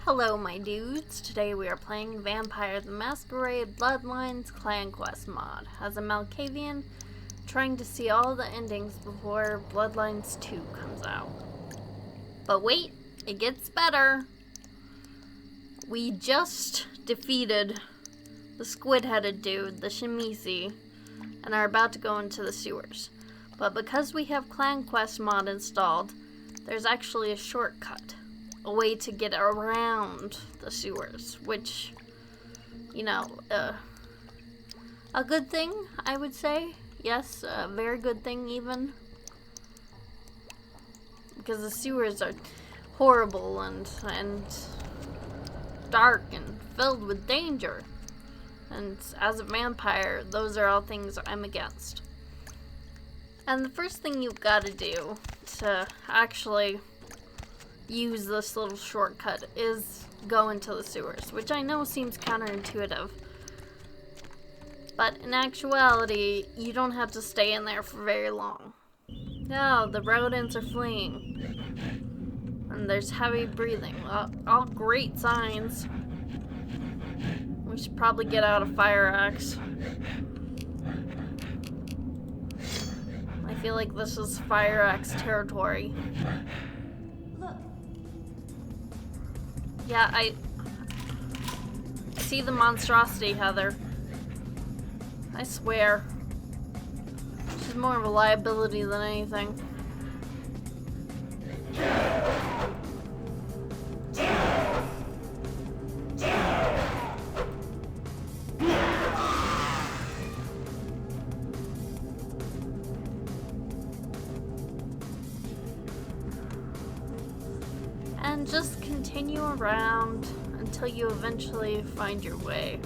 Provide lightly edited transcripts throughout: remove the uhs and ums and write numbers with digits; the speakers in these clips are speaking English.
Hello my dudes, today we are playing Vampire the Masquerade Bloodlines Clan Quest mod as a Malkavian, trying to see all the endings before Bloodlines 2 comes out. But wait, it gets better! We just defeated the squid-headed dude, the Shemisi, and are about to go into the sewers. But because we have Clan Quest mod installed, there's actually a shortcut. A way to get around the sewers, which, you know, a good thing, I would say. Yes, a very good thing even. Because the sewers are horrible and dark and filled with danger. And as a vampire, those are all things I'm against. And the first thing you've got to do to actually use this little shortcut is go into the sewers, which I know seems counterintuitive, but in actuality you don't have to stay in there for very long. No, the rodents are fleeing and there's heavy breathing, all great signs. We should probably get out a fire axe. I feel like this is fire axe territory. Yeah, I see the monstrosity, Heather. I swear. She's more of a liability than anything. And just continue around until you eventually find your way.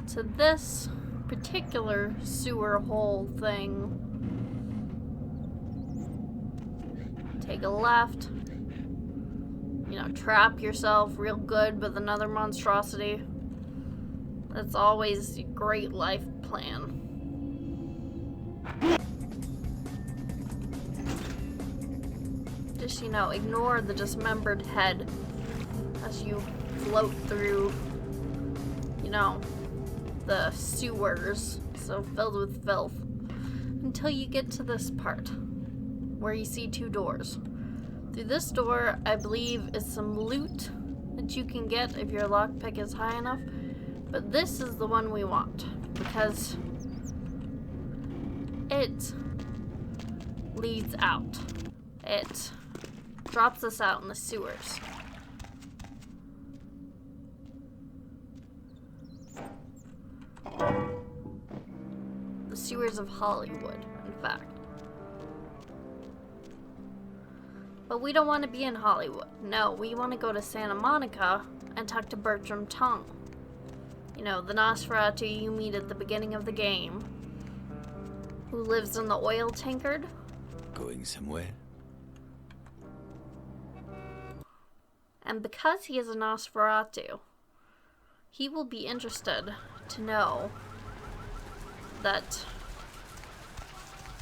To this particular sewer hole thing. Take a left. You know, trap yourself real good with another monstrosity. That's always a great life plan. Just, you know, ignore the dismembered head as you float through, you know, the sewers, so filled with filth, until you get to this part, where you see two doors. Through this door, I believe, is some loot that you can get if your lockpick is high enough, but this is the one we want, because it leads out. It drops us out in the sewers. The sewers of Hollywood, in fact. But we don't want to be in Hollywood. No, we want to go to Santa Monica and talk to Bertram Tong. You know, the Nosferatu you meet at the beginning of the game, who lives in the oil tankard. Going somewhere? And because he is a Nosferatu, he will be interested to know that,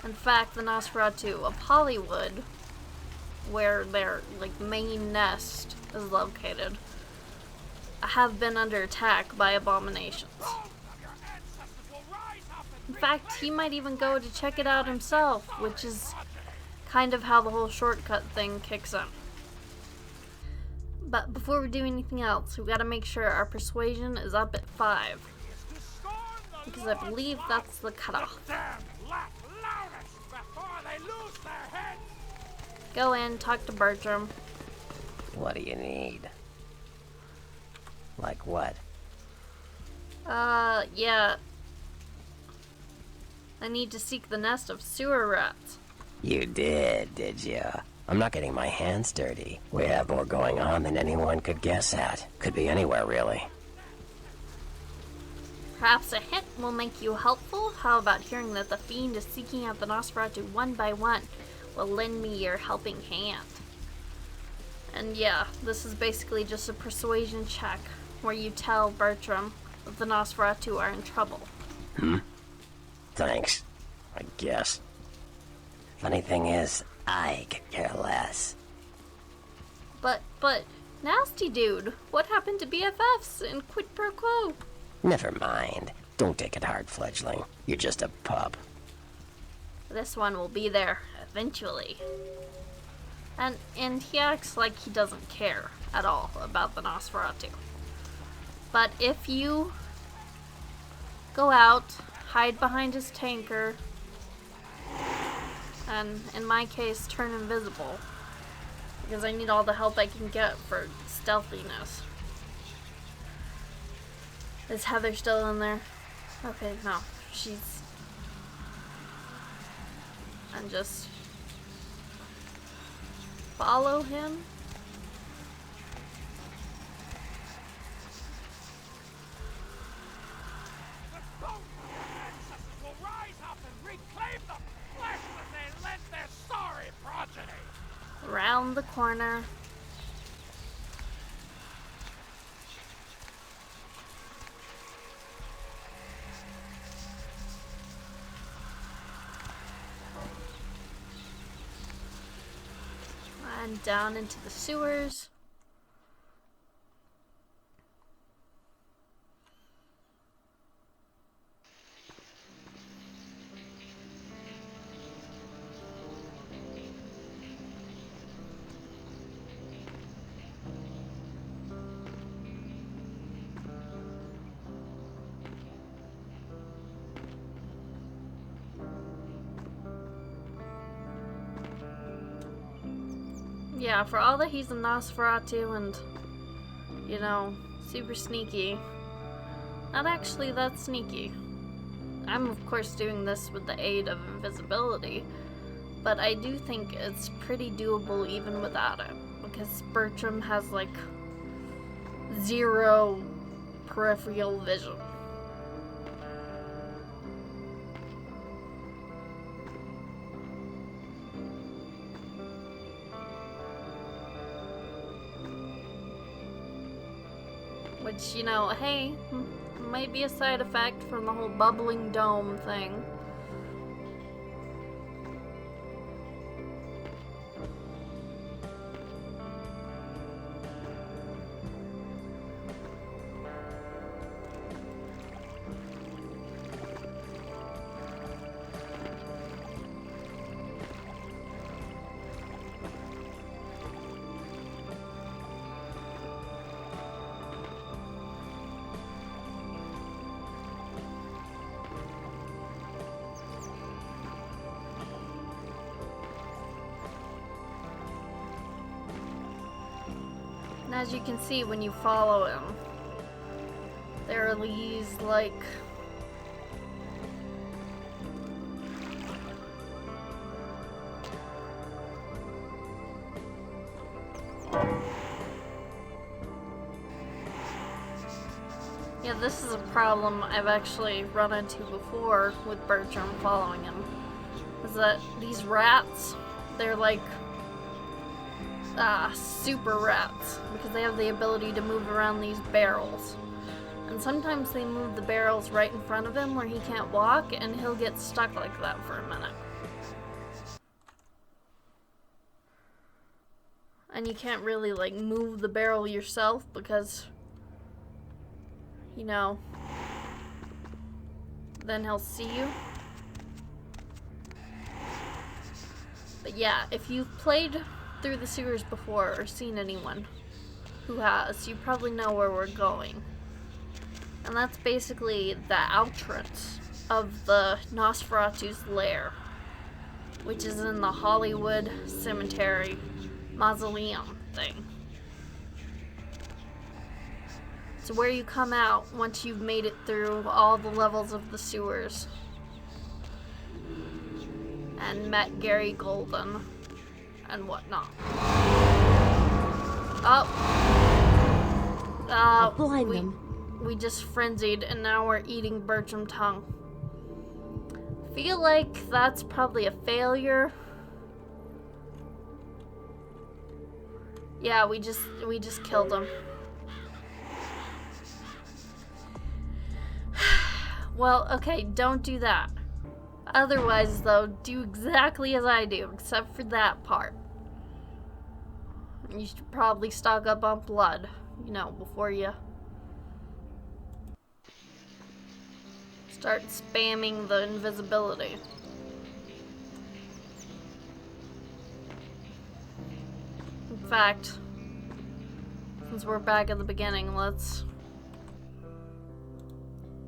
in fact, the Nosferatu of Hollywood, where their main nest is located, have been under attack by abominations. In fact, he might even go to check it out himself, which is kind of how the whole shortcut thing kicks in. But before we do anything else, we've got to make sure our persuasion is up at 5. Because I believe that's the cutoff. Go in, talk to Bertram. What do you need? Like what? Yeah. I need to seek the nest of sewer rats. You did you? I'm not getting my hands dirty. We have more going on than anyone could guess at. Could be anywhere, really. Perhaps a hint will make you helpful? How about hearing that the fiend is seeking out the Nosferatu one by one? Will lend me your helping hand. And yeah, this is basically just a persuasion check, where you tell Bertram that the Nosferatu are in trouble. Thanks, I guess. Funny thing is, I could care less. But, nasty dude, what happened to BFFs and quid pro quo? Never mind. Don't take it hard, fledgling. You're just a pup. This one will be there eventually. And he acts like he doesn't care at all about the Nosferatu. But if you go out, hide behind his tanker, and in my case, turn invisible, because I need all the help I can get for stealthiness. Is Heather still in there? Okay, no, she's... And just follow him. The bones of their ancestors will rise up and reclaim the flesh that they lent their sorry progeny. Around the corner. And down into the sewers. Yeah, for all that he's a Nosferatu and, you know, super sneaky, not actually that sneaky. I'm of course doing this with the aid of invisibility, but I do think it's pretty doable even without it, because Bertram has like 0 peripheral vision. Which, you know, hey, might be a side effect from the whole bubbling dome thing. And as you can see when you follow him, there are these, like, yeah, this is a problem I've actually run into before with Bertram following him, is that these rats, they're like super rats, because they have the ability to move around these barrels. And sometimes they move the barrels right in front of him where he can't walk, and he'll get stuck like that for a minute. And you can't really, like, move the barrel yourself because, you know, then he'll see you. But yeah, if you've played through the sewers before or seen anyone who has, you probably know where we're going. And that's basically the entrance of the Nosferatu's lair, which is in the Hollywood Cemetery mausoleum thing. It's where you come out once you've made it through all the levels of the sewers and met Gary Golden and whatnot. Blind them. We just frenzied, and now we're eating Bertram Tong. Feel like that's probably a failure. Yeah, we just killed him. Well, okay, don't do that. Otherwise, though, do exactly as I do, except for that part. You should probably stock up on blood, you know, before you start spamming the invisibility. In fact, since we're back at the beginning, let's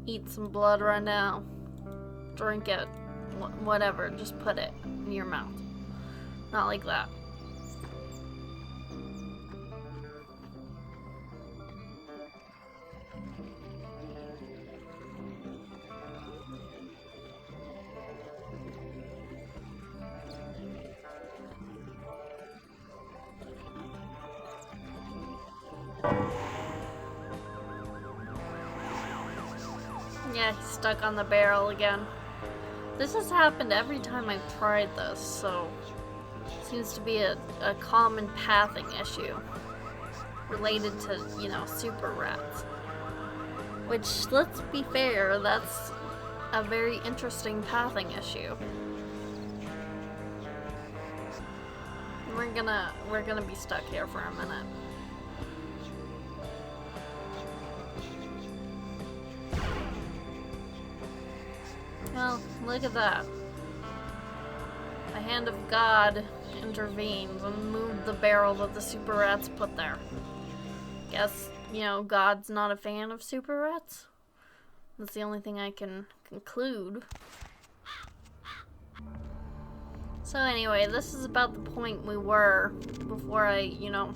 eat some blood right now. Drink it. Whatever. Just put it in your mouth. Not like that. Yeah, he's stuck on the barrel again. This has happened every time I've tried this, so it seems to be a common pathing issue related to, you know, super rats. Which, let's be fair, that's a very interesting pathing issue. We're gonna be stuck here for a minute. Well, look at that. The hand of God intervenes and moved the barrel that the super rats put there. Guess, you know, God's not a fan of super rats? That's the only thing I can conclude. So anyway, this is about the point we were before I, you know,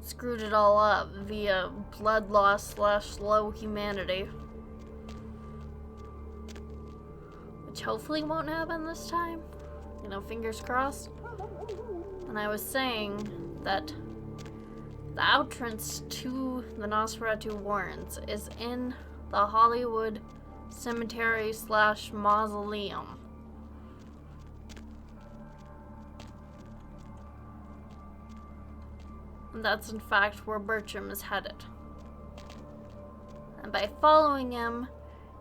screwed it all up via blood loss / low humanity. Which hopefully won't happen this time. You know, fingers crossed. And I was saying that the entrance to the Nosferatu Warrens is in the Hollywood Cemetery / Mausoleum. And that's in fact where Bertram is headed. And by following him,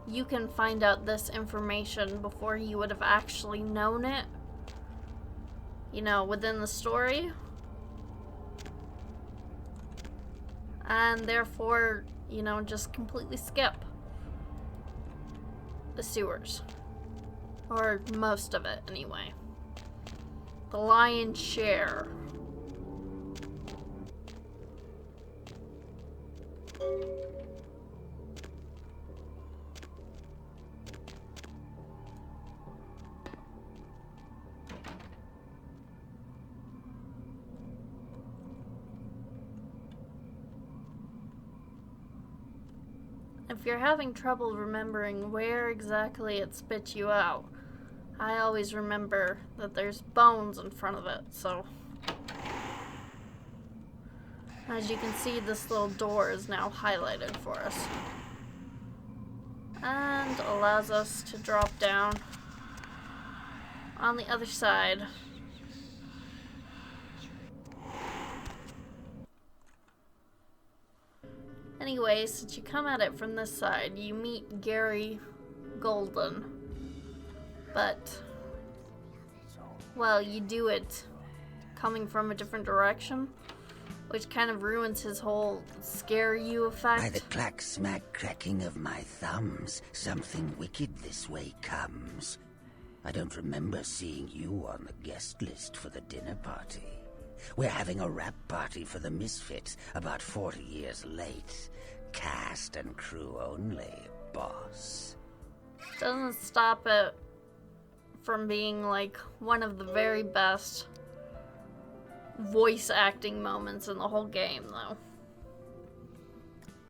you can find out this information before you would have actually known it, you know, within the story. And therefore, you know, just completely skip the sewers. Or most of it, anyway. The lion's share. If you're having trouble remembering where exactly it spits you out, I always remember that there's bones in front of it, so... As you can see, this little door is now highlighted for us. And allows us to drop down on the other side. Anyway, since you come at it from this side, you meet Gary Golden. But, well, you do it coming from a different direction, which kind of ruins his whole scare you effect. By the clack-smack cracking of my thumbs, something wicked this way comes. I don't remember seeing you on the guest list for the dinner party. We're having a rap party for the Misfits, about 40 years late. Cast and crew only, boss. Doesn't stop it from being like one of the very best voice acting moments in the whole game, though.